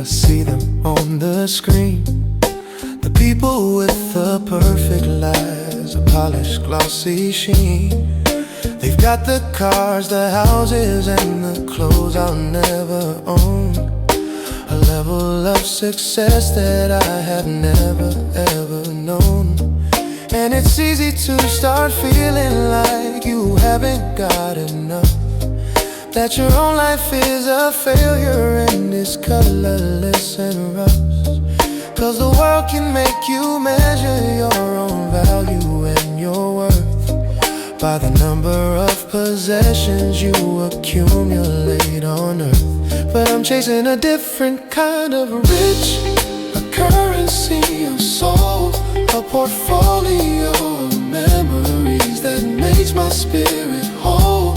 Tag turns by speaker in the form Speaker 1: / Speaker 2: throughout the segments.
Speaker 1: I see them on the screen. The people with the perfect lives, a polished glossy sheen. They've got the cars, the houses, and the clothes I'll never own. A level of success that I have never ever known. And it's easy to start feeling like you haven't got enough, that your own life is a failure and it's colorless and rust. Cause the world can make you measure your own value and your worth by the number of possessions you accumulate on earth. But I'm chasing a different kind of rich, a currency of soul, a portfolio of memories that makes my spirit whole.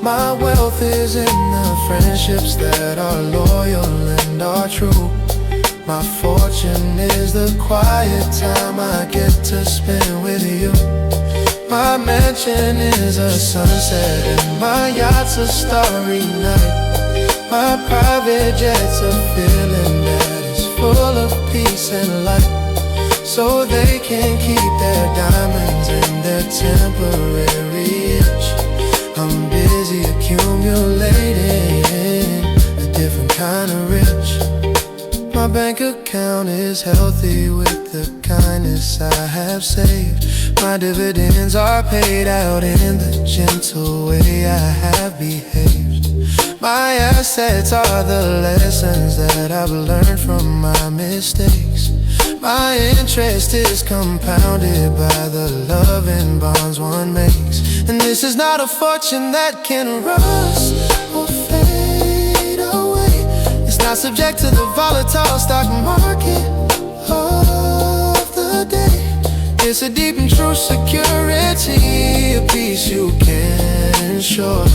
Speaker 1: My wealth is in the friendships that are loyal and are true. My fortune is the quiet time I get to spend with you. My mansion is a sunset and my yacht's a starry night. My private jet's a feeling that is full of peace and light. So they can keep their diamonds and their temporary itch. I'm busy accumulating a different kind of rich. My bank account is healthy with the kindness I have saved. My dividends are paid out in the gentle way I have behaved. My assets are the lessons that I've learned from my mistakes. My interest is compounded by the love and bonds one makes. And this is not a fortune that can rust or fade away. It's not subject to the volatile stock market of the day. It's a deep and true security, a peace you can ensure.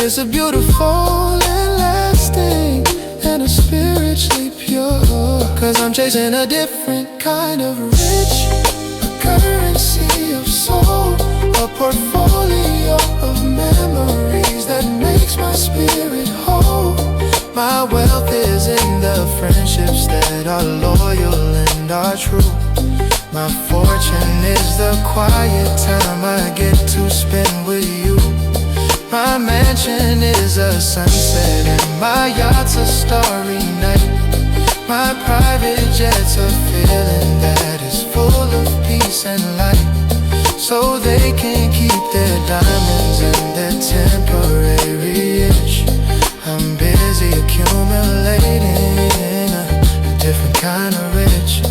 Speaker 1: It's a beautiful and lasting and a spiritually pure. Cause I'm chasing a different kind of rich, a currency of soul, a portfolio of memories that makes my spirit whole. My wealth is in the friendships that are loyal and are true. My fortune is the quiet time I get to spend with you. My mansion is a sunset and my yacht's a starry night. My private jet's a feeling that is full of peace and light. So they can keep their diamonds and their temporary itch. I'm busy accumulating a different kind of rich.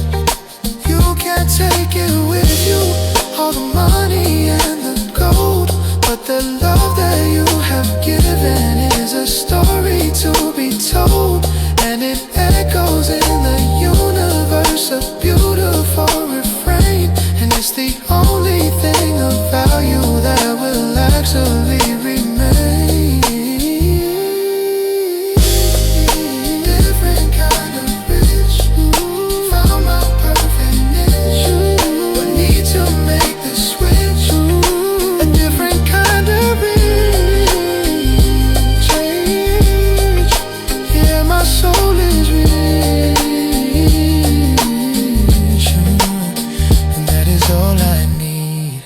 Speaker 1: You can't take it with you, all the money and the gold, but the love that you have given is a story to be told. And it echoes in the universe, a beautiful refrain. And it's the only thing of value that will actually remain. Different kind of rich, found my perfect niche, but need to make the switch. A different kind of rich, yeah, my soul is rich, and that is all I need.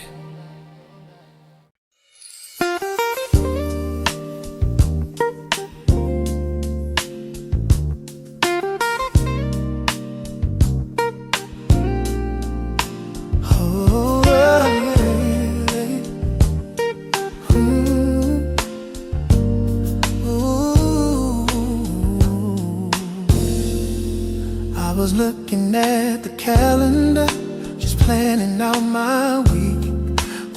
Speaker 1: Oh, I was looking at the calendar, just planning out my week,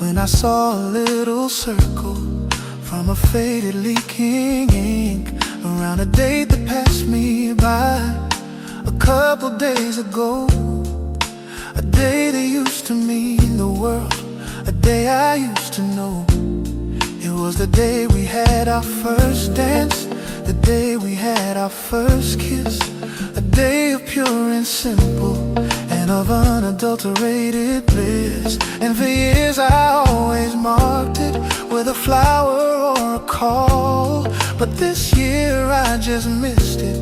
Speaker 1: when I saw a little circle from a faded leaking ink around a date that passed me by a couple days ago. A day that used to mean the world, a day I used to know. It was the day we had our first dance, the day we had our first kiss, a day of pure and simple and of unadulterated bliss. And for years I always marked it with a flower or a call, but But this year I just missed it,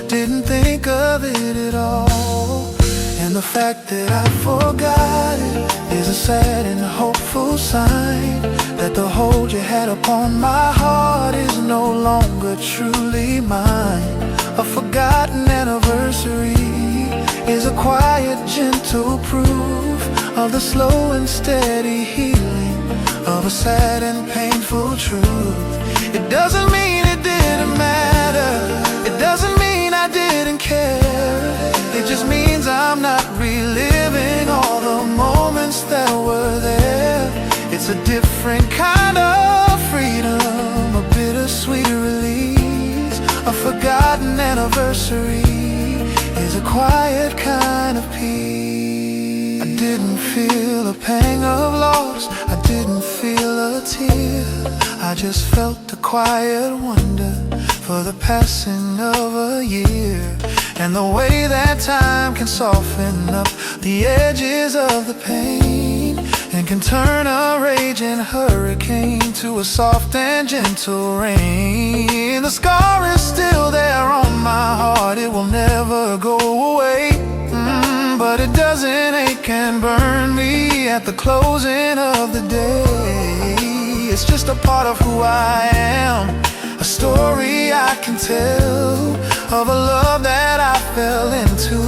Speaker 1: didn't think of it at all. And the fact that I forgot it is a sad and hopeful sign that the hold you had upon my heart is no longer truly mine. A forgotten anniversary is a quiet, gentle proof of the slow and steady healing of a sad and painful truth. It doesn't mean it didn't matter, it doesn't mean I didn't care. It just means I'm not reliving all the moments that were there. It's a different kind of freedom, a bittersweet release. A forgotten anniversary is a quiet kind of peace. I didn't feel a pang of loss, I didn't feel a tear. I just felt a quiet wonder for the passing of a year, and the way that time can soften up the edges of the pain, and can turn a raging hurricane to a soft and gentle rain. The scar is still there on my heart, it will never go away, but it doesn't ache and burn me at the closing of the day. It's just a part of who I am, a story I can tell of a love that I fell into,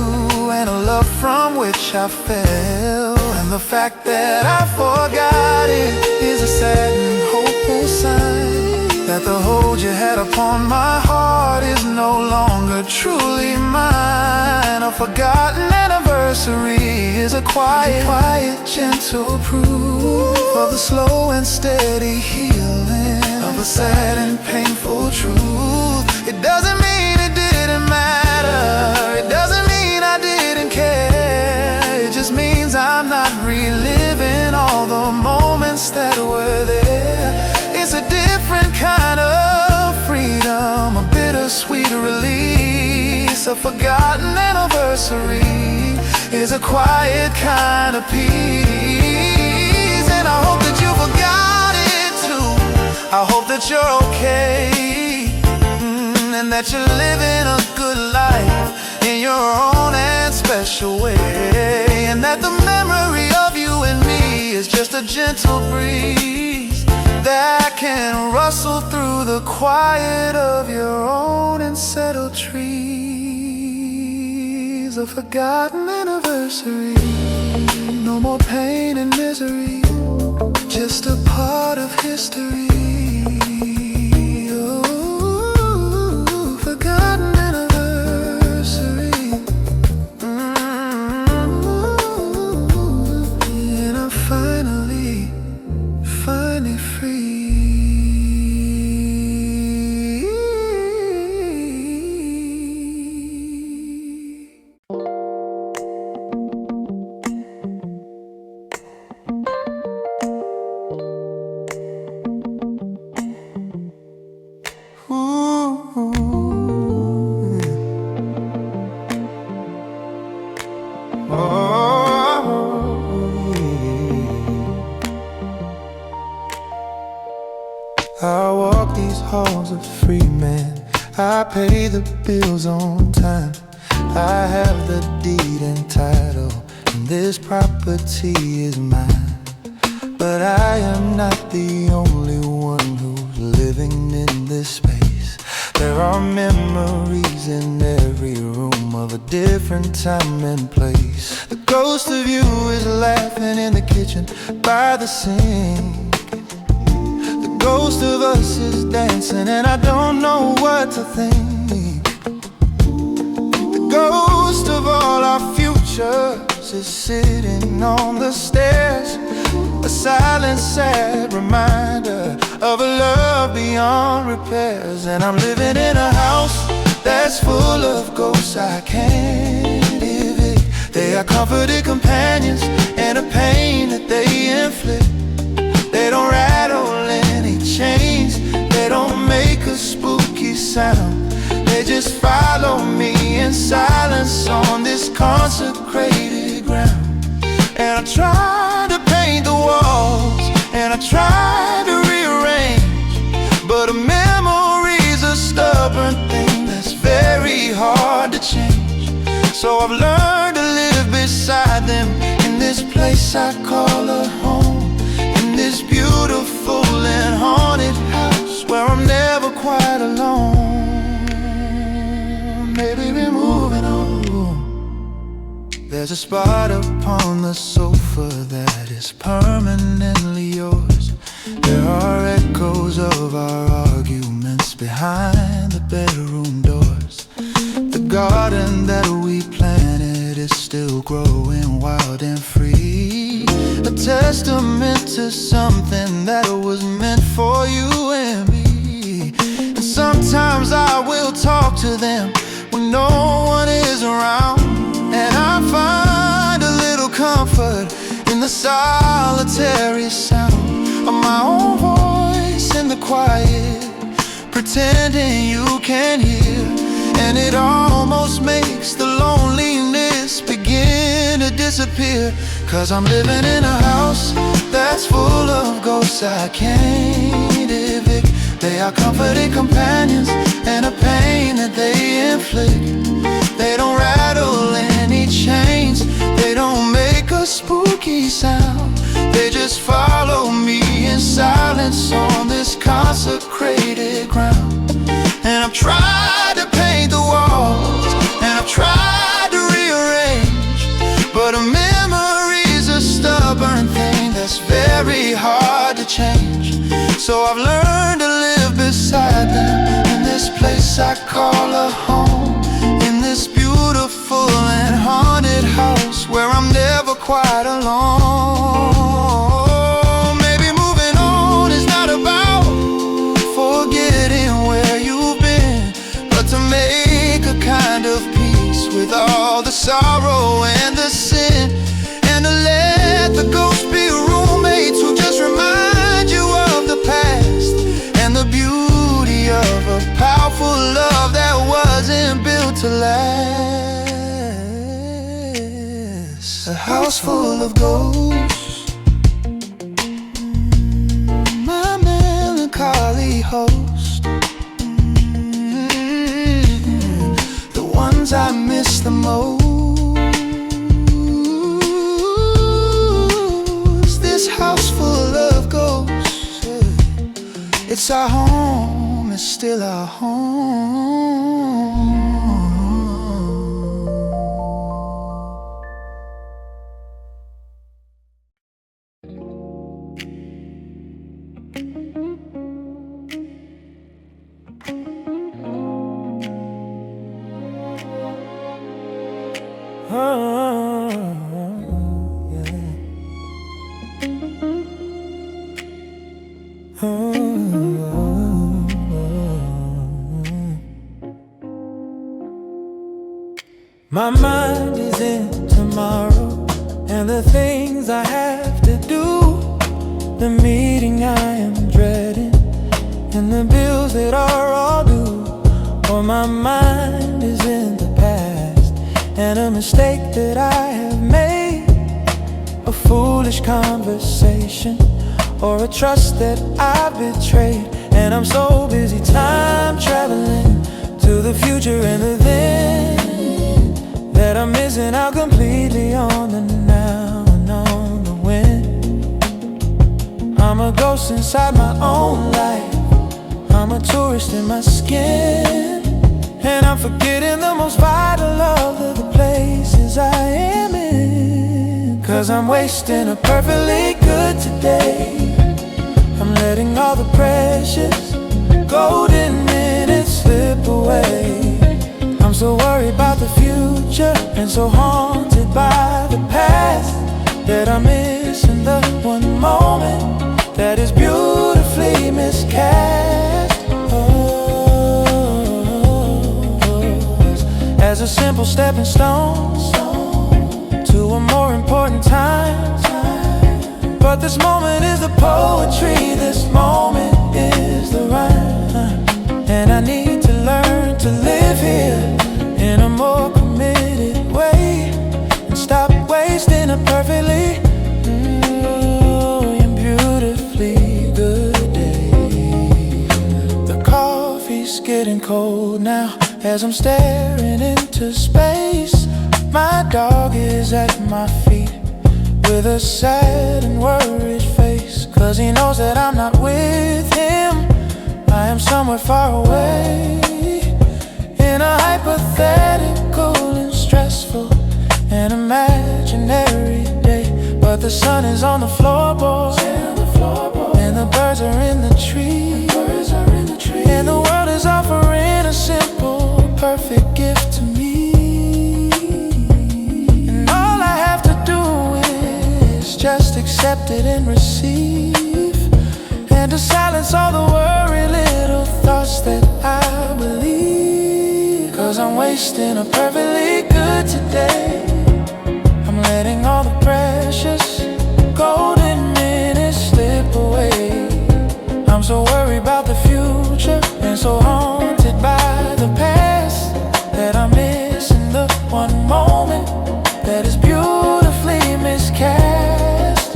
Speaker 1: and a love from which I fell. And the fact that I forgot it is a sad and hopeful sign that the hold you had upon my heart is no longer truly mine. A forgotten anniversary is a quiet, gentle proof of the slow and steady healing of a sad and painful truth. It doesn't mean it didn't matter, it doesn't mean I didn't care. It just means I'm not reliving all the moments that were there. It's a different kind of freedom, a bittersweet release. A forgotten anniversary is a quiet kind of peace. And I hope that you forgot it too. I hope that you're okay, and that you're living a good life in your own and special way, and that the memory of you and me is just a gentle breeze that can rustle through the quiet of your own and settle trees. A forgotten anniversary, no more pain and misery, just a part of history. Oh, forgotten anniversary. And I'm finally free. I walk these halls a free man, I pay the bills on time, I have the deed and title, and this property is mine. But I am not the only one who's living in this space. There are memories in every room of a different time and place. The ghost of you is laughing in the kitchen by the sink. The ghost of us is dancing and I don't know what to think. The ghost of all our futures is sitting on the stairs, a silent, sad reminder of a love beyond repairs. And I'm living in a house that's full of ghosts I can't evict. They are comforted companions and a pain that they inflict. They don't rattle any chains, they don't make a spooky sound. They just follow me in silence on this consecrated ground. And I try to paint the walls, and I try to rearrange, but a memory's a So I've learned to live beside them in this place I call a home, in this beautiful and haunted house where I'm never quite alone. Maybe we're moving on. There's a spot upon the sofa that is permanently yours. There are echoes of our arguments behind the bedroom doors. The garden that we planted is still growing wild and free, a testament to something that was meant for you and me. And sometimes I will talk to them when no one is around, and I find a little comfort in the solitary sound of my own voice in the quiet, pretending you can hear. And it almost makes the loneliness begin to disappear. 'Cause I'm living in a house that's full of ghosts I can't evict. They are comforting companions and a pain that they inflict. They don't rattle any chains, they don't make a spooky sound. They just follow me in silence on this consecrated ground. And I've tried to paint the walls, and I've tried to rearrange, but a memory's a stubborn thing that's very hard to change. So I've learned to live beside them in this place I call a home, in this beautiful and haunted house where I'm never quite alone. Maybe moving on is not about forgetting where you've been, but to make a kind of peace with all the sorrow and the sin, and to let the ghosts be roommates who just remind you of the past and the beauty of a powerful love that wasn't built to last. A house full of ghosts, my melancholy host, the ones I miss the most. This house full of ghosts, it's our home, it's still our home.
Speaker 2: My mind is in tomorrow and the things I have to do, the meeting I am dreading and the bills that are all due. Or my mind is in the past and a mistake that I have made, a foolish conversation or a trust that I betrayed. And I'm so busy time traveling to the future and the then that I'm missing out completely on the now and on the when. I'm a ghost inside my own life, I'm a tourist in my skin, and I'm forgetting the most vital of the places I am in. 'Cause I'm wasting a perfectly good today, I'm letting all the precious golden minutes slip away. I'm so worried about the future and so haunted by the past that I'm missing the one moment that is beautifully miscast. As a simple stepping stone to a more important time. But this moment is the poetry, this moment is the rhyme. And I need to learn to live here in a more committed way and stop wasting a perfectly and beautifully good day. The coffee's getting cold now as I'm staring into space. My dog is at my feet with a sad and worried face, 'cause he knows that I'm not with him. I am somewhere far away, in a hypothetical and stressful and imaginary day. But the sun is on the floorboard, and the birds are in the tree, and the world is offering a simple, perfect gift to me. And all I have to do is just accept it and receive, and to silence all the worry little thoughts that I believe. 'Cause I'm wasting a perfectly good today. I'm letting all the precious golden minutes slip away. I'm so worried about the future and so haunted by the past that I'm missing the one moment that is beautifully miscast.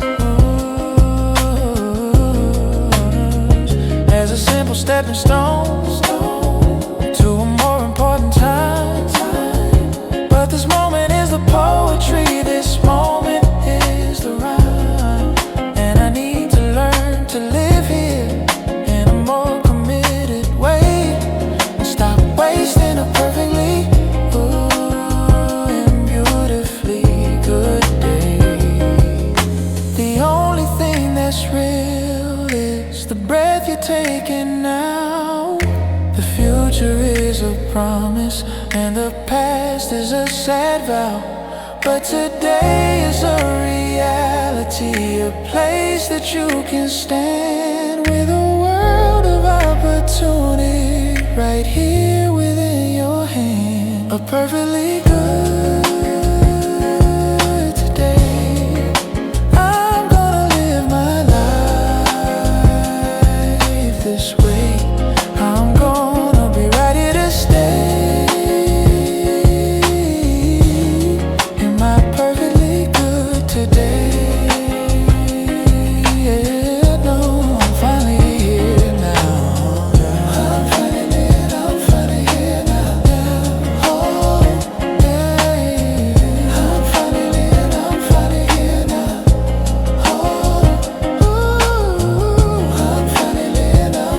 Speaker 2: As a simple stepping stone to a more important time. But this moment is the poetry, this moment is the rhyme. And I need to learn to live here in a more committed way, and stop wasting a perfectly and beautifully good day. The only thing that's real is the breath you're taking now. The future is a promise and the past is a sad vow, but today is a reality, a place that you can stand, with a world of opportunity right here within your hand. A perfectly good today. I'm gonna live my life this way. I'm gonna be right here to stay in my perfectly good today. Yeah, no, I'm finally here now. I'm finally here now. Oh, yeah. I'm finally here now. Oh, ooh, I'm finally here now.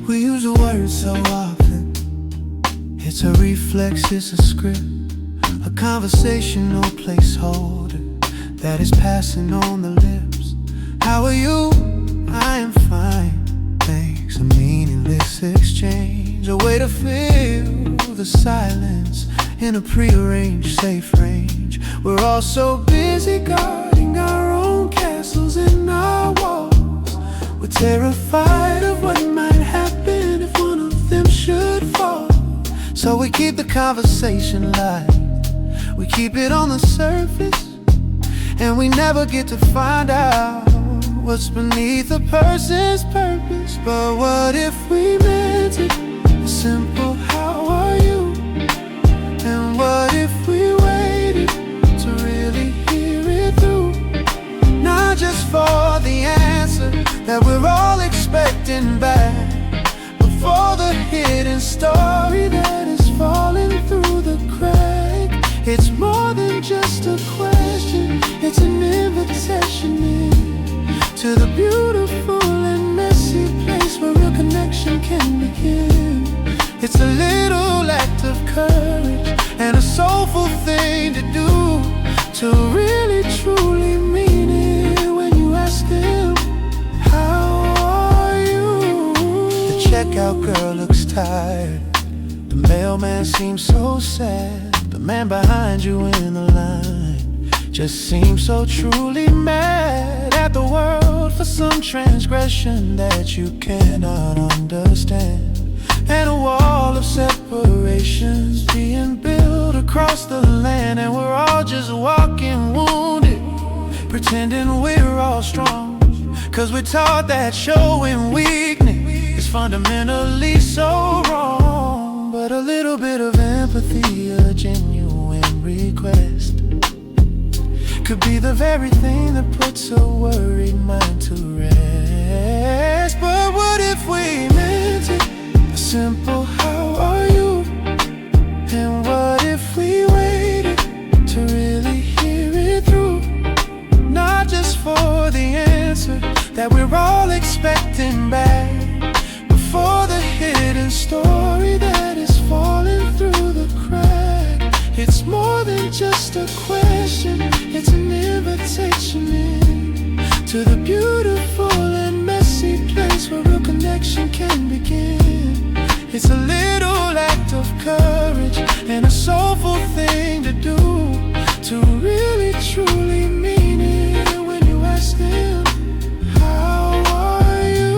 Speaker 2: We use the word so often, it's a reflex, it's a script, a conversational placeholder that is passing on the lips. How are you? I am fine, thanks. A meaningless exchange, a way to fill the silence in a prearranged safe range. We're all so busy guarding our own castles and our walls. We're terrified of what might happen if one of them should fall. So we keep the conversation light, we keep it on the surface, and we never get to find out what's beneath a person's purpose. But what if we meant it a simple how are you? And what if we waited to really hear it through? Not just for the answer that we're all expecting back, but for the hidden story that is falling through the crack. It's more than just a question, it's an invitation in to the beautiful and messy place where real connection can begin. It's a little act of courage and a soulful thing to do, to really truly mean it when you ask them, how are you? The checkout girl looks tired, the mailman seems so sad, the man behind you in the line Just seem so truly mad at the world for some transgression that you cannot understand. And a wall of separations being built across the land, and we're all just walking wounded, pretending we're all strong, 'cause we're taught that showing weakness is fundamentally so wrong. But a little bit of empathy, a genuine request, could be the very thing that puts a worried mind to rest. But what if we meant it? A simple how are you? And what if we waited to really hear it through? Not just for the answer that we're all expecting back, but for the hidden story that is falling through the crack. It's more than just a question, it's an invitation in to the beautiful and messy place where real connection can begin. It's a little act of courage and a soulful thing to do, to really truly mean it when you ask them, how are you?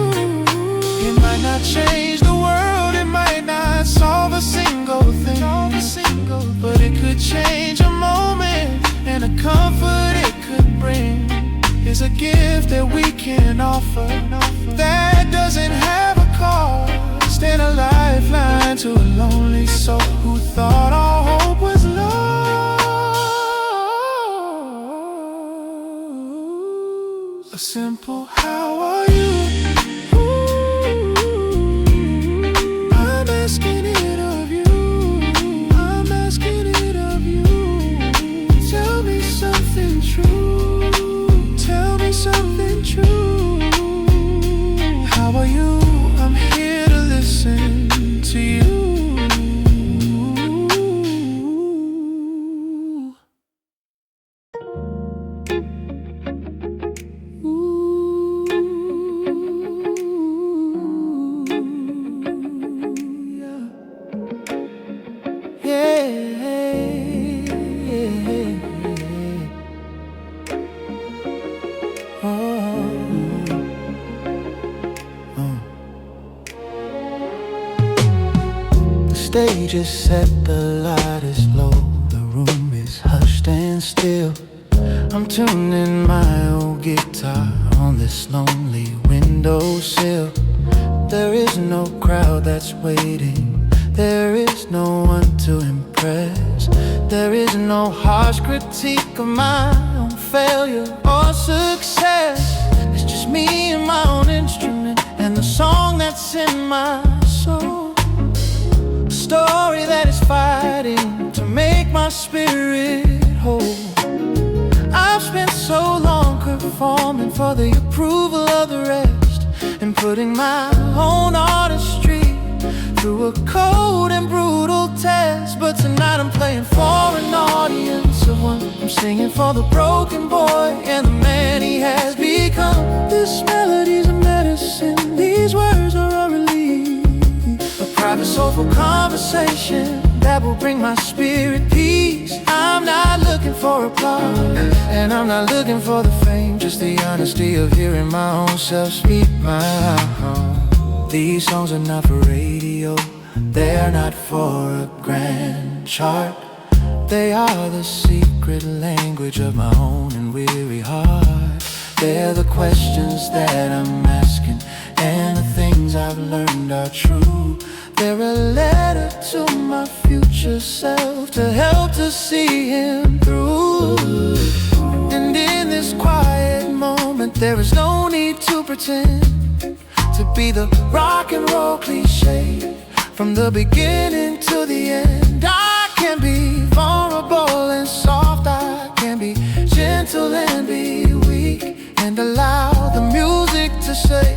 Speaker 2: It might not change the world, it might not solve a single thing, but it could change a moment, and the comfort it could bring is a gift that we can offer that doesn't have a cost, and a lifeline to a lonely soul who thought all hope was lost. A simple how are you? I'm asking it of you. I'm asking it of you. Tell me something true. Tell me something true. How are you? I'm here to listen to you. The stage is set, the light is low, the room is hushed and still. I'm tuning my old guitar on this lonely windowsill. There is no crowd that's waiting, there is no one to impress. There is no harsh critique of my own failure or success. It's just me and my own instrument and the song that's in my soul. A story that is fighting to make my spirit whole. I've spent so long performing for the approval of the rest, and putting my own artistry through a cold and brutal test. But tonight I'm playing for an audience of one. I'm singing for the broken boy and the man he has become. This melody's a medicine, these words are a relief, a private soulful conversation that will bring my spirit peace. I'm not looking for applause, and I'm not looking for the fame, just the honesty of hearing my own self speak my own. These songs are not for radio, they're not for a grand chart. They are the secret language of my own and weary heart. They're the questions that I'm asking, and the things I've learned are true. They're a letter to my future self to help to see him through. And in this quiet moment, there is no need to pretend to be the rock and roll cliche. From the beginning to the end, I can be vulnerable and soft, I can be gentle and be weak, and allow the music to say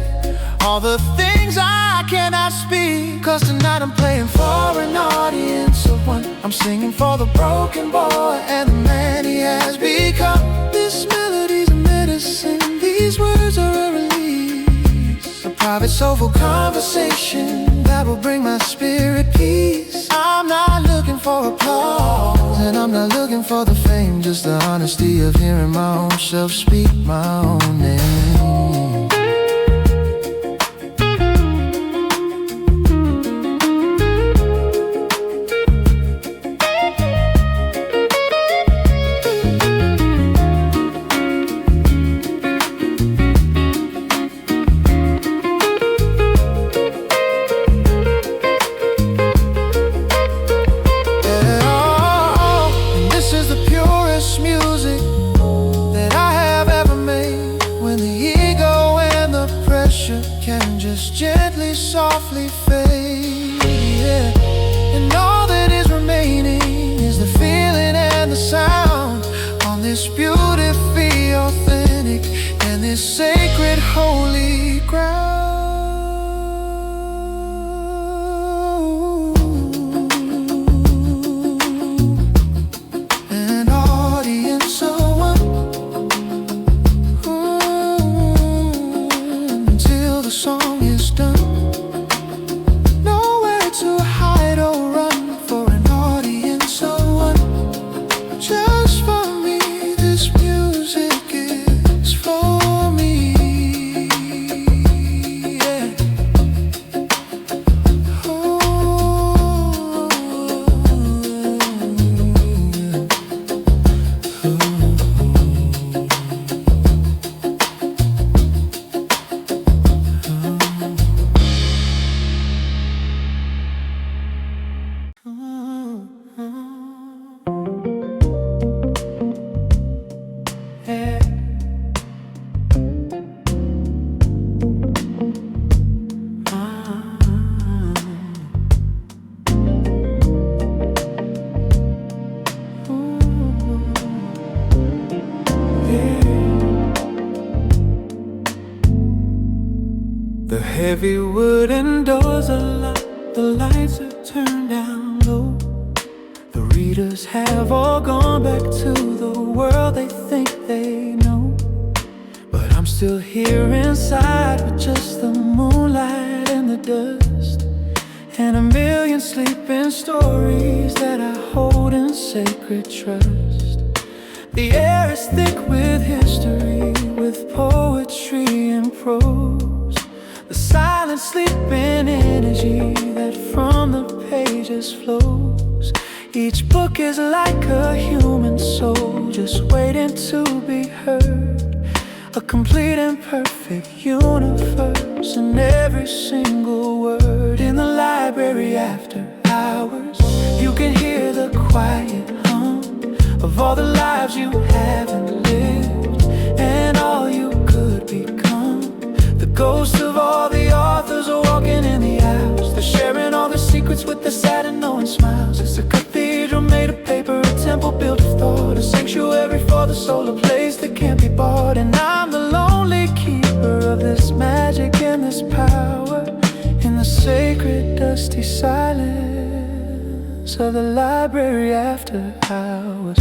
Speaker 2: all the things I cannot speak. 'Cause tonight I'm playing for an audience of one. I'm singing for the broken boy and the man he has become. This melody's a medicine, these words are a release, a private soulful conversation that will bring my spirit peace. I'm not looking for applause, and I'm not looking for the fame, just the honesty
Speaker 1: ecstasy of hearing my own self speak my own name. Gently, softly fade, yeah. And all that is remaining is the feeling and the sound on this beautifully authentic and this sacred holy ground. An audience of one, until the song is done. Nowhere to hide or run, for an audience of one. Just for me, this music is for me, yeah. The heavy wooden doors are locked, the lights are turned down low. The readers have all gone back to the world they think they know. But I'm still here inside with just the moonlight and the dust, and a million sleeping stories that I hold in sacred trust. The air is thick with history, with poetry and prose, the silent sleeping energy that from the pages flows. Each book is like a human soul, just waiting to be heard. A complete and perfect universe in every single word. In the library after hours, you can hear the quiet hum of all the lives you haven't lived and all you could become. The ghosts of all the authors are walking in the aisles. They're sharing all their secrets with the sad and knowing smiles. It's a cathedral made of paper, a temple built of thought, a sanctuary for the soul, a place that can't be bought. And I'm the lonely keeper of this magic and this power, in the sacred dusty silence of the library after hours.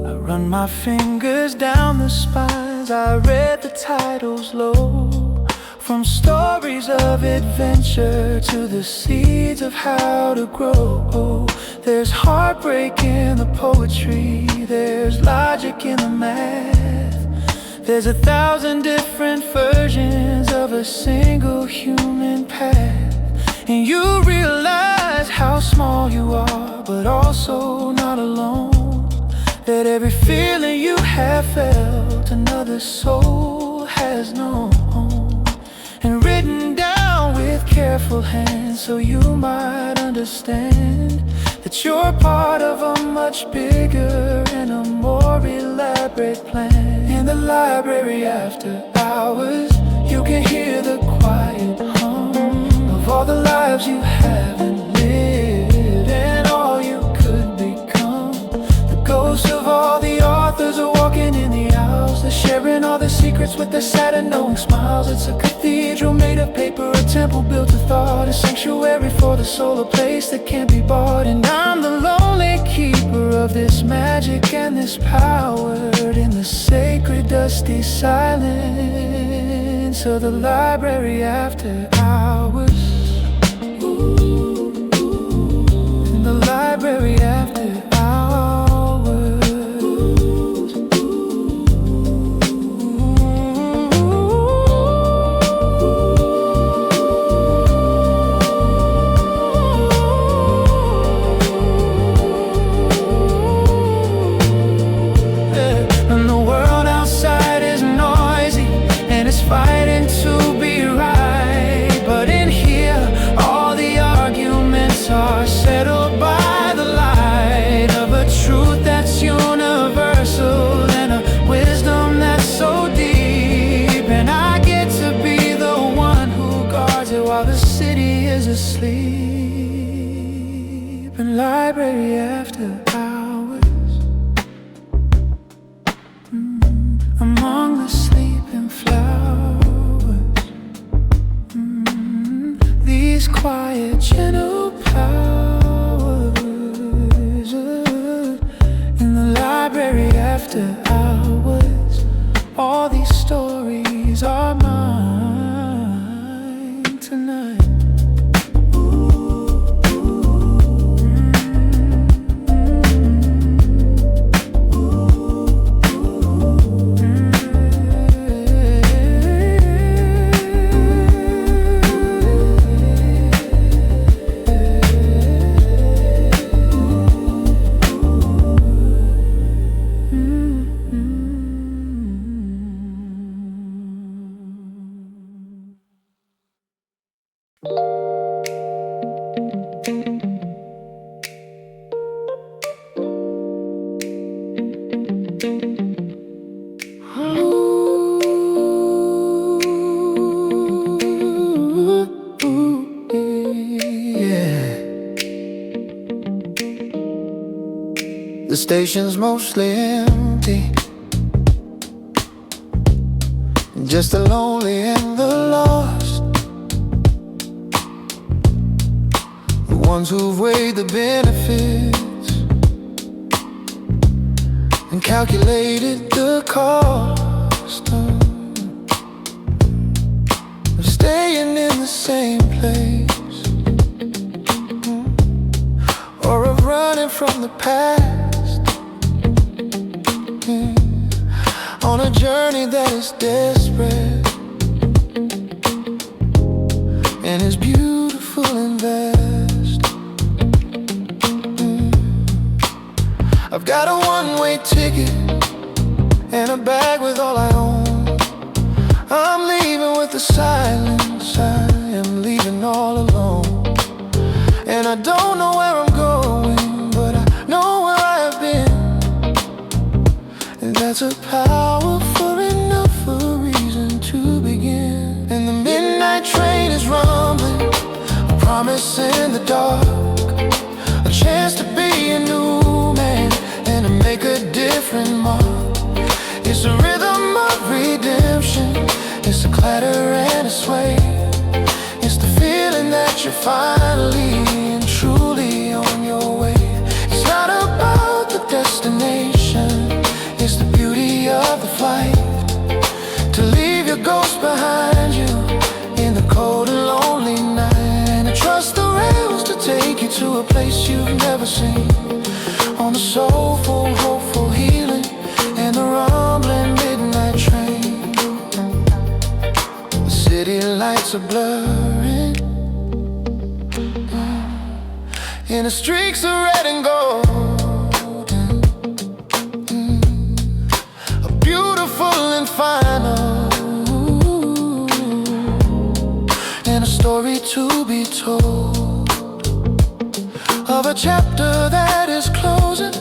Speaker 1: I run my fingers down the spines, I read the titles low, from stories of adventure to the seeds of how to grow. There's heartbreak in the poetry, there's logic in the math. There's 1,000 different versions of a single human path. And you realize how small you are, but also not alone. That every feeling you have felt, another soul has known, and written down with careful hands, so you might understand that you're part of a much bigger and a more elaborate plan. In the library after hours, you can hear the quiet hum of all the lives you haven't lived and all you could become. The ghosts of all the authors are walking in the aisles. They're sharing all their secrets with their sad and knowing smiles. It's a cathedral made of paper, a temple built of thought, a sanctuary for the soul, a place that can't be bought. And I'm the lonely keeper of this magic and this power, in the sacred dusty silence of the library after hours. In the library after
Speaker 2: sleep in library after hours, among the sleeping flowers, these quiet gentle powers, in the library after hours, all these stories are mine tonight.
Speaker 1: The station's mostly empty, just the lonely and the lost, the ones who've weighed the benefits and calculated the cost of staying in the same place, or of running from the past, on a journey that is desperate and is beautiful and vast. I've got a one-way ticket and a bag with all I own. I'm leaving with the silence, I am leaving all alone. And I don't know where I'm going, but I know where I have been. And that's a powerful enough a reason to begin. And the midnight train is rumbling, a promise in the dark, a chance to be a new man and to make a different mark. It's a rhythm of redemption, it's a clatter and a sway. It's the feeling that you're finally and truly on your way. It's not about the destination, it's the beauty of the flight, to leave your ghost behind you in the cold and lonely night, and to trust the rails to take you to a place you've never seen, on the soulful, hopeful, healing and the rumbling midnight train. The city lights are blurring, in the streaks of red and gold, and final, and a story to be told, of a chapter that is closing,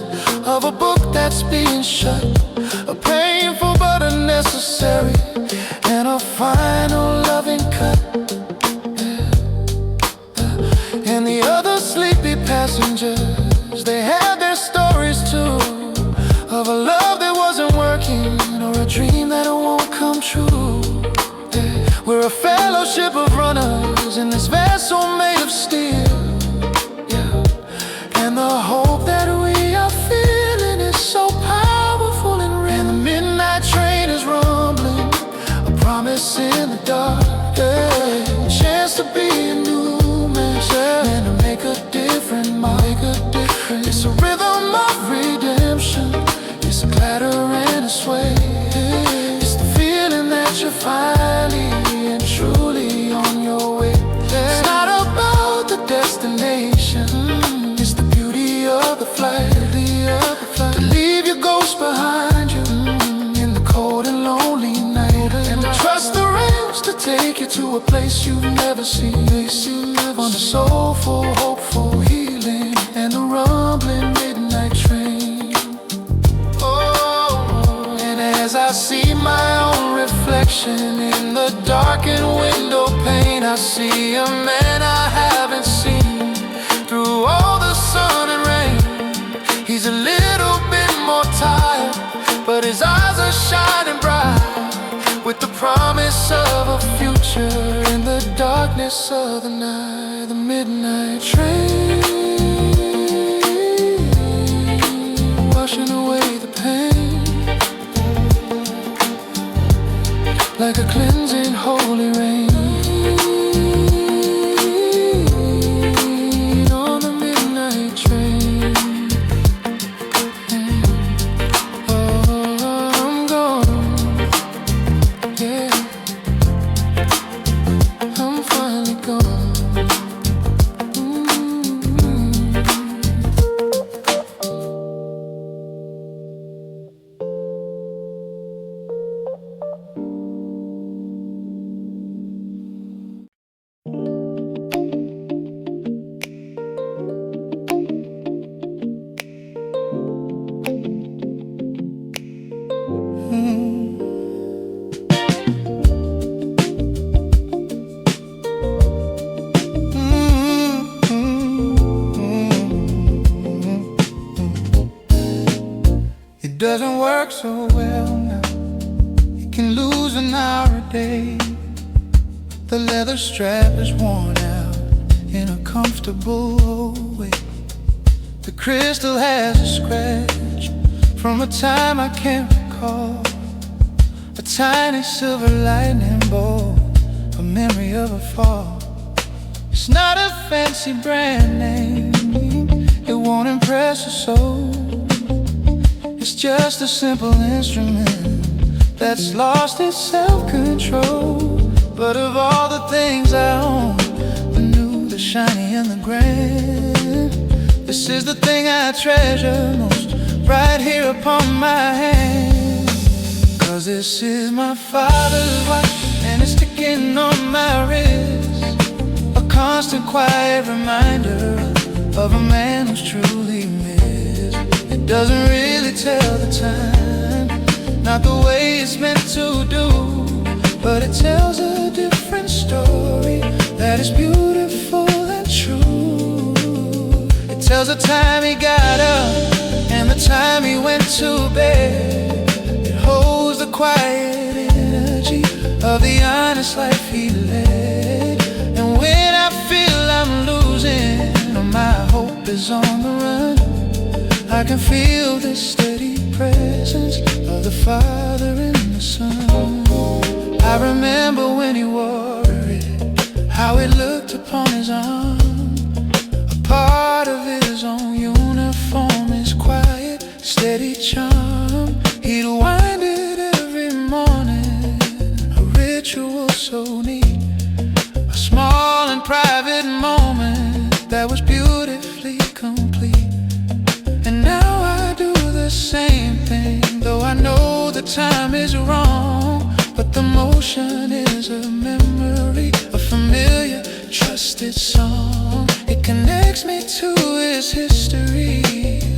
Speaker 1: of a book that's being shut, a painful but a necessary, and a final loving cut. And the other sleepy passengers, they had their stories too, of a love that wasn't working, or a dream that won't come true. We're a fellowship of runners in this vessel made of steel, and the hope that we are feeling is so powerful and real. And the midnight train is rumbling, a promise in the dark, a chance to be a new man and to make a different mark. It's a rhythm of redemption, it's a clatter and a sway. It's the feeling that you're finally and truly on your way. It's not about the destination, it's the beauty of the flight, to leave your ghost behind you in the cold and lonely night, and to trust the rails to take you to a place you've never seen, on the soulful, hopeful, healing and the rumbling midnight train. Oh, and as I see my own reflection in the darkened window pane, I see a man I haven't His eyes are shining bright with the promise of a future in the darkness of the night. The midnight train, washing away the pain like a cleansing holy rain. On the midnight train, oh, I'm gone, yeah, I'm finally gone.
Speaker 2: It doesn't work so well now. You can lose an hour a day. The leather strap is worn out in a comfortable way. The crystal has a scratch from a time I can't recall. A tiny silver lightning bolt, a memory of a fall. It's not a fancy brand name, it won't impress a soul. It's just a simple instrument that's lost its self-control. But of all the things I own, the new, the shiny, and the grand, this is the thing I treasure most, right here upon my hand. Cause this is my father's watch, and it's ticking on my wrist, a constant quiet reminder of a man who's truly missed. It doesn't really tell the time, not the way it's meant to do, but it tells a different story that is beautiful and true. It tells the time he got up and the time he went to bed. It holds the quiet energy of the honest life he led. And when I feel I'm losing, or my hope is on the run, I can feel the steady presence of the Father and the Son. I remember when he wore it, how it looked upon his arm, a part of his own uniform, his quiet, steady charm. He'd wind it every morning, a ritual so neat, a small and private moment that was beautifully complete. And now I do the same thing, though I know the time is wrong. But the motion is a memory, a familiar, trusted song. It connects me to his history,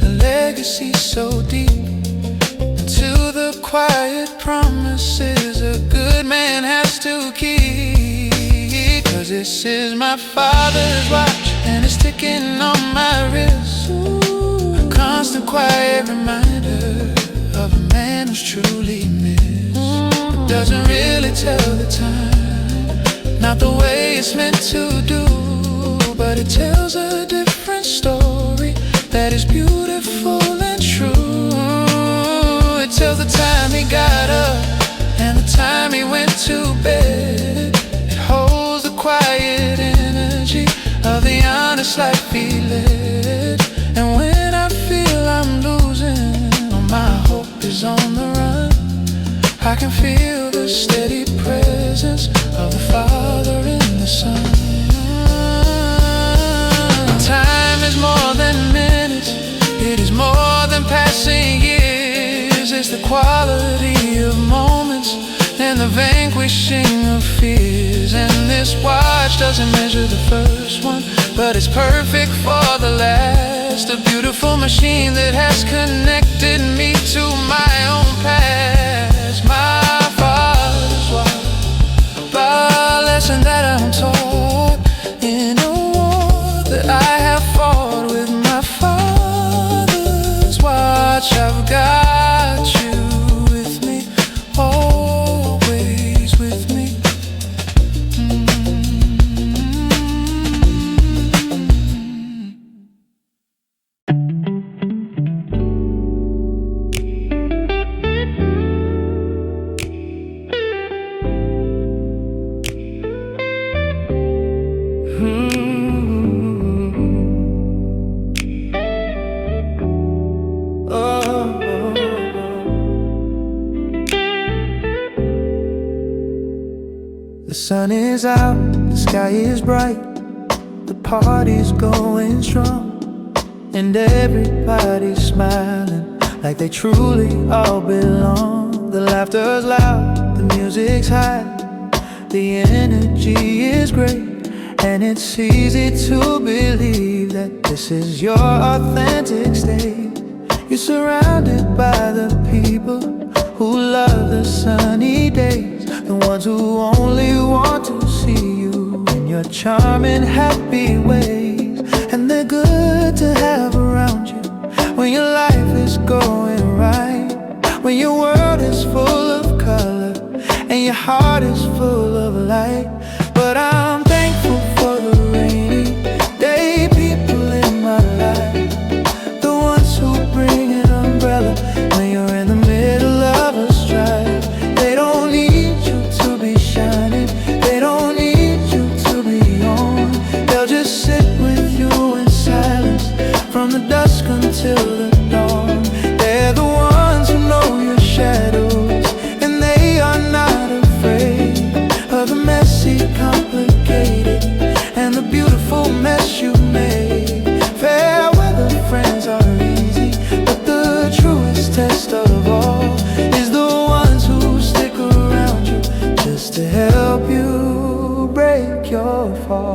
Speaker 2: a legacy so deep, and to the quiet promises a good man has to keep. Cause this is my father's watch, and it's ticking on my wrist, a constant quiet reminder of a man who's truly missed. Doesn't really tell the time, not the way it's meant to do, but it tells a different story that is beautiful and true. It tells the time he got up and the time he went to bed. It holds the quiet energy of the honest life he led. And when I feel I'm losing, or my hope is on the run, I can feel the steady presence of the Father and the Son. Time is more than minutes, it is more than passing years. It's the quality of moments and the vanquishing of fears. And this watch doesn't measure the first one, but it's perfect for the last. A beautiful machine that has connected me to my own past. My father's watch, by a lesson that I'm taught in a war that I have fought with my father's watch. I've got you sun is out, the sky is bright, the party's going strong, and everybody's smiling like they truly all belong. The laughter's loud, the music's high, the energy is great, and it's easy to believe that this is your authentic state. You're surrounded by the people who love the sunny days, the ones who only want to see you in your charming, happy ways. And they're good to have around you when your life is going right, when your world is full of color and your heart is full of light. But I'm thankful for the rainy day people in my life, the ones who bring an umbrella when you're in the middle of a strife. They don't need you to be shining, they don't need you to be on. They'll just sit with you in silence from the dusk until the dawn. They're the ones who know your shadows, and they are not afraid of the messy, complicated, and the beautiful mess you made. Fair weather friends are easy, but the truest test of all is the ones who stick around you just to help you break your fall.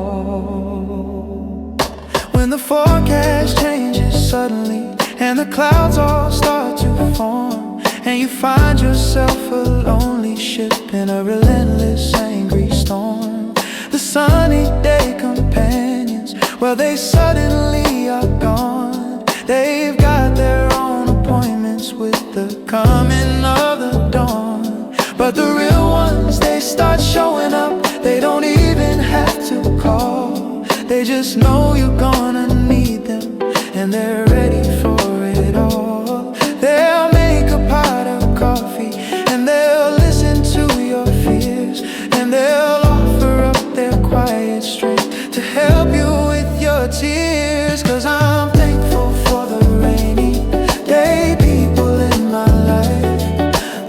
Speaker 2: When the forecast changes suddenly and the clouds all start to form, and you find yourself a lonely ship in a relentless, angry storm, the sunny day companions, well, they suddenly are gone. They've got their own appointments with the coming of the dawn. But the real ones, they start showing up. They don't even have to call, they just know you're gonna need them, and they're ready for it all. They'll make a pot of coffee, and they'll listen to your fears, and they'll offer up their quiet strength to help you with your tears. 'Cause I'm thankful for the rainy day people in my life,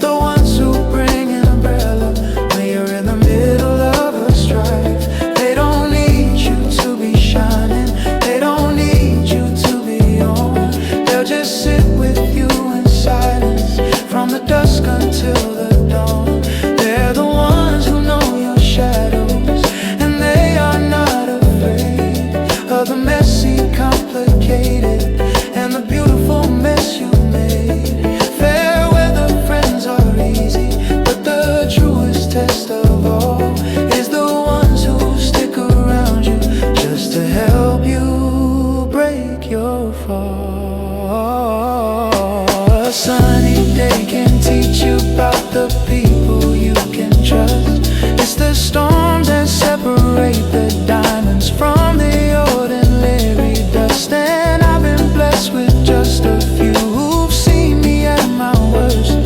Speaker 2: the ones who bring an umbrella when you're in the middle of a strife. They don't need you to be shining, they don't need you to be on. They'll just sit with you in silence from the dusk until the dawn. They're the ones who know your shadows, and they are not afraid of the messy, complicated, and the beautiful mess you made. Fair weather friends are easy, but the truest test of all is the ones who stick around you just to help you break your fall. A sunny day can teach you about the people you can trust. It's the storms that separate the diamonds from the ordinary dust. And I've been blessed with just a few who've seen me at my worst,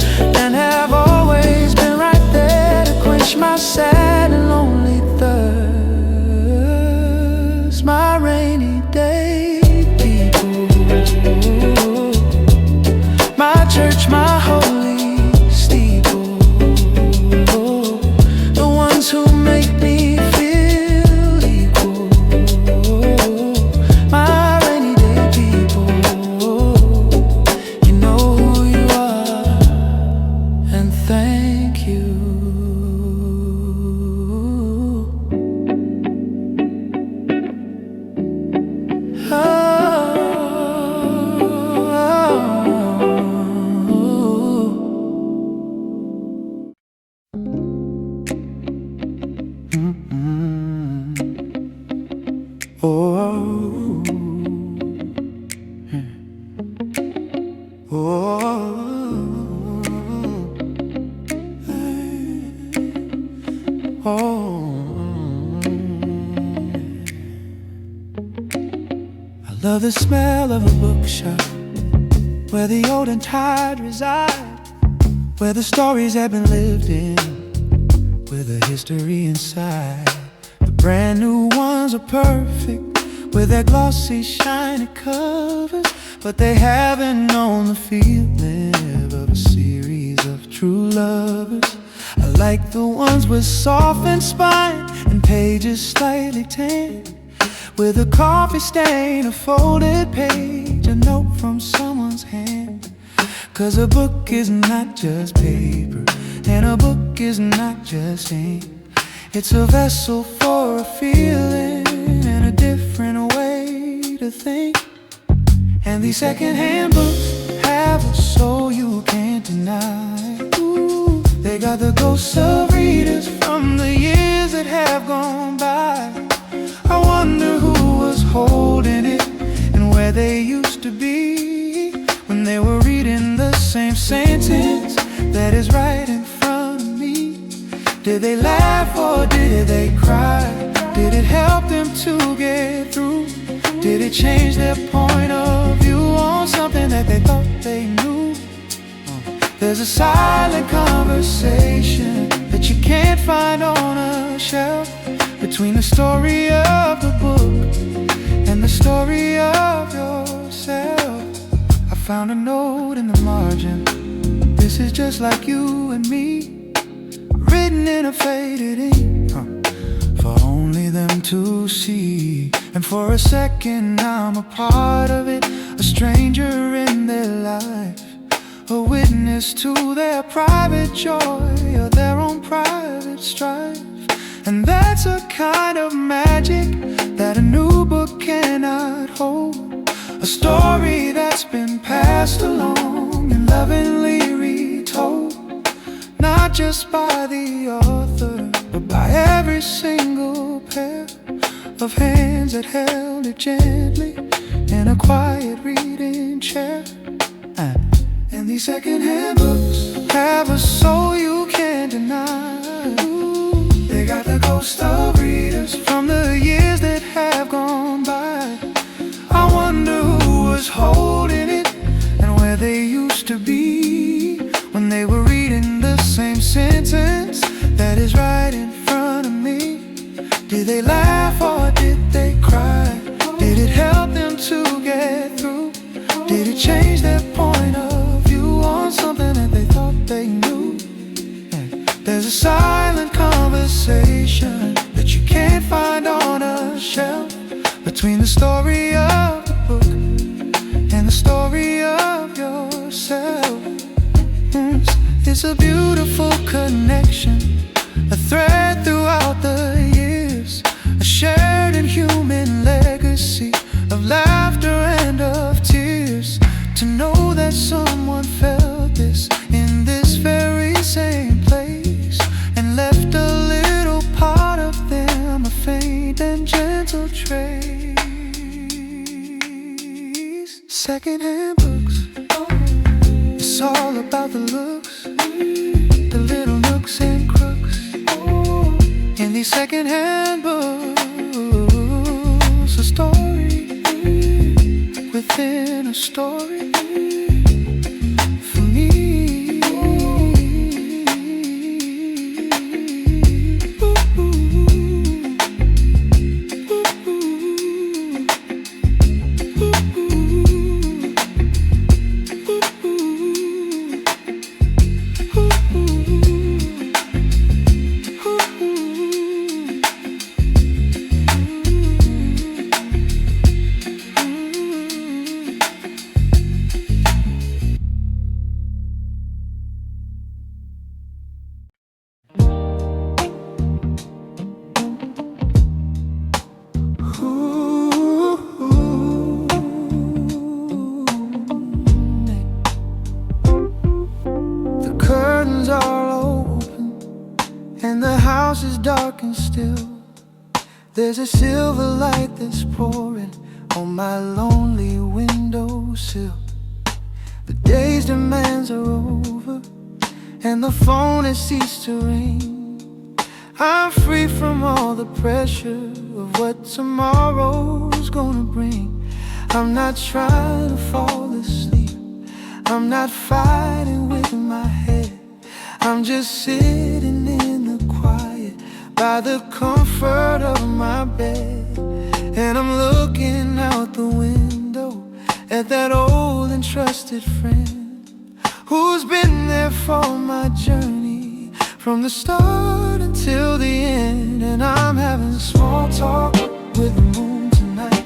Speaker 2: and have always been right there to quench my sad and lonely thirst. My rainy day people, my church, my holy steeple, the ones who make me feel equal. My rainy day people, you know who you are, and thank you. I love the smell of a bookshop where the old and tired reside, where the stories have been lived in with a history inside. The brand new ones are perfect with their glossy, shiny covers, but they haven't known the feeling of a series of true lovers. I like the ones with softened spine and pages slightly tanned, with a coffee stain, a folded page, a note from someone's hand. 'Cause a book is not just paper, and a book is not just ink. It's a vessel for a feeling and a different way to think. And these secondhand books have a soul you can't deny. Ooh, they got the ghosts of readers from the years that have gone by. I wonder who was holding it and where they used to be when they were reading the same sentence that is right in front of me. Did they laugh or did they cry? Did it help them to get through? Did it change their point of view on something that they thought they knew? There's a silent conversation that you can't find on a shelf, between the story of the book and the story of yourself. I found a note in the margin. This is just like you and me, written in a faded ink, for only them to see. And for a second I'm a part of it, a stranger in their life, a witness to their private joy or their own private strife. And that's a kind of magic that a new book cannot hold, a story that's been passed along and lovingly retold, not just by the author, but by every single pair of hands that held it gently in a quiet reading chair. And these secondhand books have a soul you can't deny. Ooh, they got the ghost of readers from the years that have gone by. I wonder who was holding it and where they used to be when they were reading the same sentence that is right in front of me. Did they laugh or did they cry? Did it help them to get through? Did it change their point of view on something that they thought they knew? There's a silent conversation that you can't find on a shelf, between the story of the book and the story of yourself. It's a beautiful connection, a thread throughout the years, a shared and human legacy of laughter and of tears. To know that someone felt this in this very same place and left a little part of them, a faint and gentle trace. Secondhand books, it's all about the looks, the little nooks and crooks in these secondhand books. A story within a story for me. Dark and still, there's a silver light that's pouring on my lonely windowsill. The day's demands are over and the phone has ceased to ring. I'm free from all the pressure of what tomorrow's gonna bring. I'm not trying to fall asleep, I'm not fighting with my head. I'm just sitting in the quiet by the comfort of my bed, and I'm looking out the window at that old and trusted friend who's been there for my journey from the start until the end. And I'm having small talk with the moon tonight,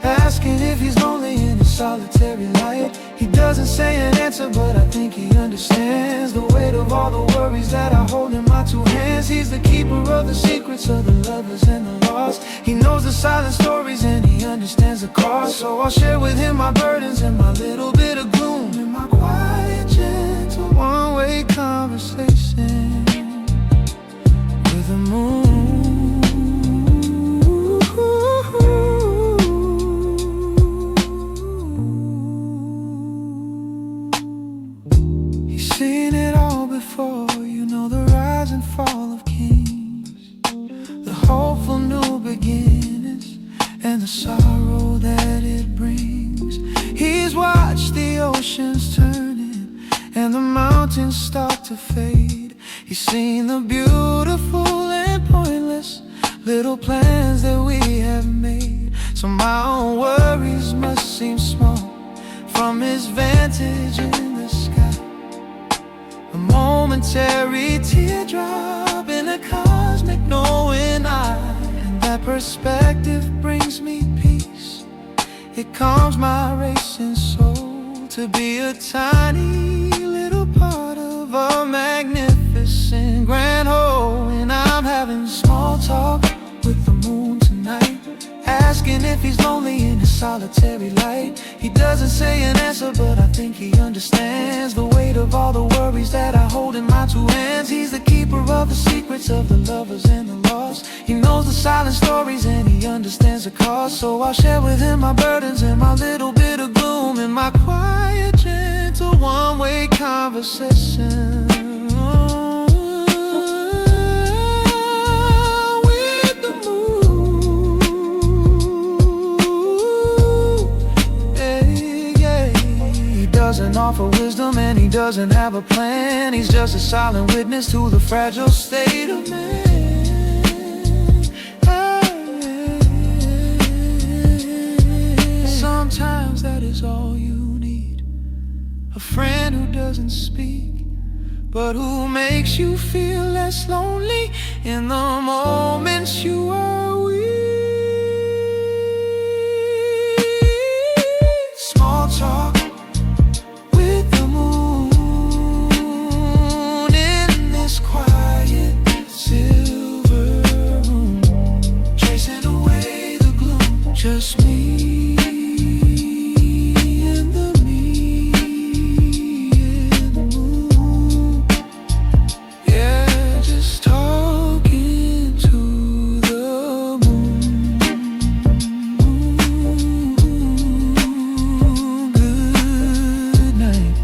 Speaker 2: asking if he's lonely in his solitary light. He doesn't say an answer, but I think he understands the weight of all the worries that I hold in my two hands. He's the keeper of the secrets of the lovers and the lost. He knows the silent stories and he understands the cost. So I'll share with him my burdens and my little bit of gloom, in my quiet, gentle, one-way conversation with the moon. Seen it all before, you know, the rise and fall of kings, the hopeful new beginnings, and the sorrow that it brings. He's watched the oceans turning and the mountains start to fade. He's seen the beautiful and pointless little plans that we have made. So my own worries must seem small from his vantage in the sky. A momentary teardrop in a cosmic knowing eye, and that perspective brings me peace. It calms my racing soul to be a tiny little part of a magnificent grand whole. And I'm having small talk with the moon tonight, asking if he's lonely in his solitary light. He doesn't say an answer, but I think he understands the weight of all the worries that I hold in my two hands. He's the keeper of the secrets of the lovers and the lost. He knows the silent stories and he understands the cost. So I'll share with him my burdens and my little bit of gloom, in my quiet, gentle, one-way conversation. Doesn't offer wisdom and he doesn't have a plan. He's just a silent witness to the fragile state of man. Sometimes that is all you need, a friend who doesn't speak, but who makes you feel less lonely in the moments you are weak. Small talk with the moon in this quiet silver room, chasing away the gloom. Just me and the moon. Yeah, just talking to the moon. Good night.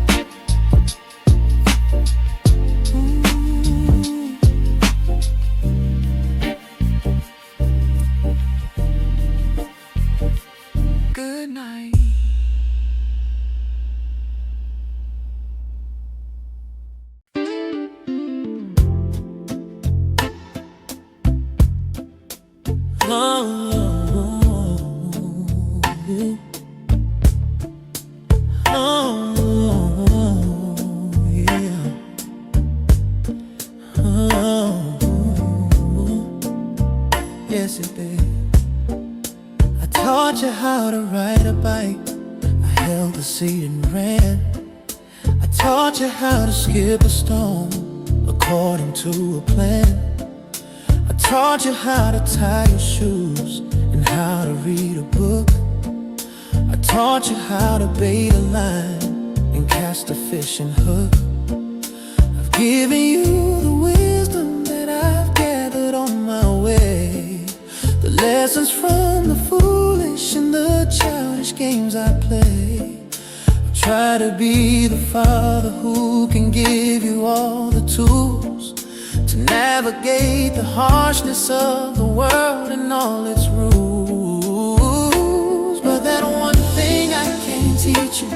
Speaker 2: Good night. Yes, it did. I taught you how to ride a bike, I held the seat and ran. I taught you how to skip a stone according to a plan. I taught you how to tie your shoes and how to read a book. I taught you how to bait a line and cast a fishing hook. I've given you the wisdom that I've gathered on my way, the lessons from the foolish and the childish games I play. I try to be the father who can give you all the tools to navigate the harshness of the world and all its rules. But that one thing I can't teach you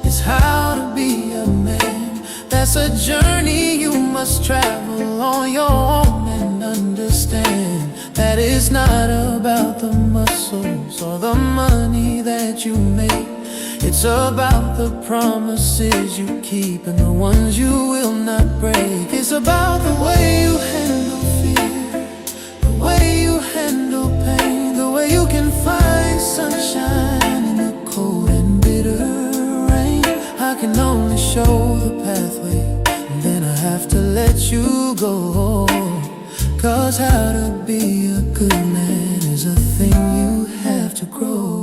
Speaker 2: is how to be a man. That's a journey you must travel on your own and understand that it's not about the muscles or the money that you make. It's about the promises you keep and the ones you will not break. It's about the way you handle fear, the way you handle pain, the way you can find sunshine in the cold and bitter rain. I can only show the pathway, and then I have to let you go. 'Cause how to be a good man is a thing you have to grow.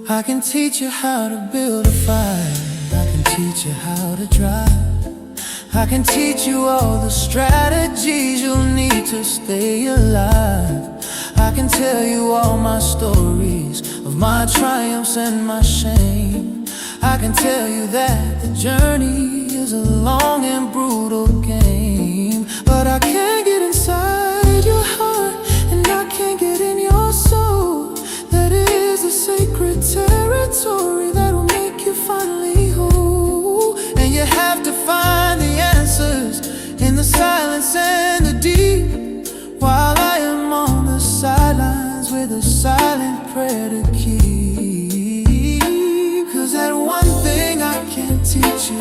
Speaker 2: I can teach you how to build a fire, I can teach you how to drive, I can teach you all the strategies you'll need to stay alive. I can tell you all my stories of my triumphs and my shame. I can tell you that the journey is a long and brutal game, but I can't get inside your heart, and I can't get in your soul. That is a sacred territory that will make you finally whole. And you have to find the answers in the silence and the deep, while I am on the sidelines with a silent prayer to keep. 'Cause that one thing I can't teach you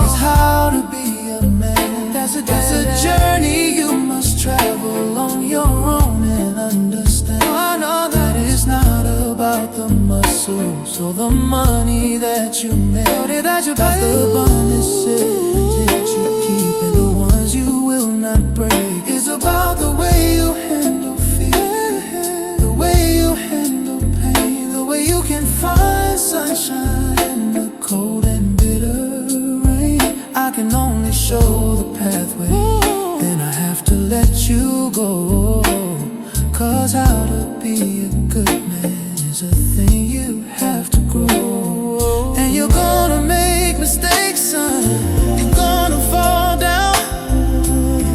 Speaker 2: is how to be a man. That's a journey you must travel on your own and understand. I know that it's not about the muscles or the money that you make. That's the promises that you keep and the ones you will not break. It's about the way you handle fear, the way you handle pain, the way you can find sunshine in the cold and bitter rain. I can only show the pathway, then I have to let you go. 'Cause how to be a good man is a thing you have to grow. And you're gonna make mistakes, son, you're gonna fall down,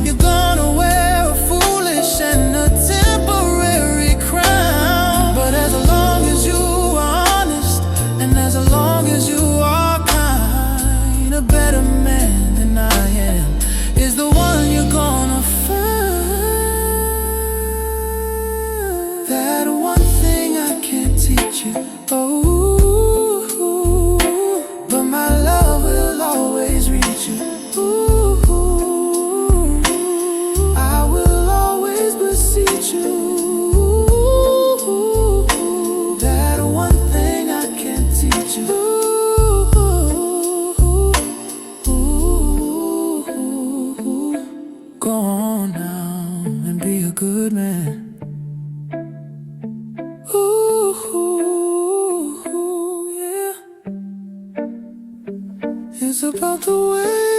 Speaker 2: you're gonna wear a foolish and a temporary crown. But as long as you are honest, and as long as you are kind, a better man than I am is the one you're gonna find. That one thing I can't teach you, oh, but my love will always reach you. I will always beseech you. That one thing I can't teach you. Go on now and be a good man. Ooh, yeah. It's about the way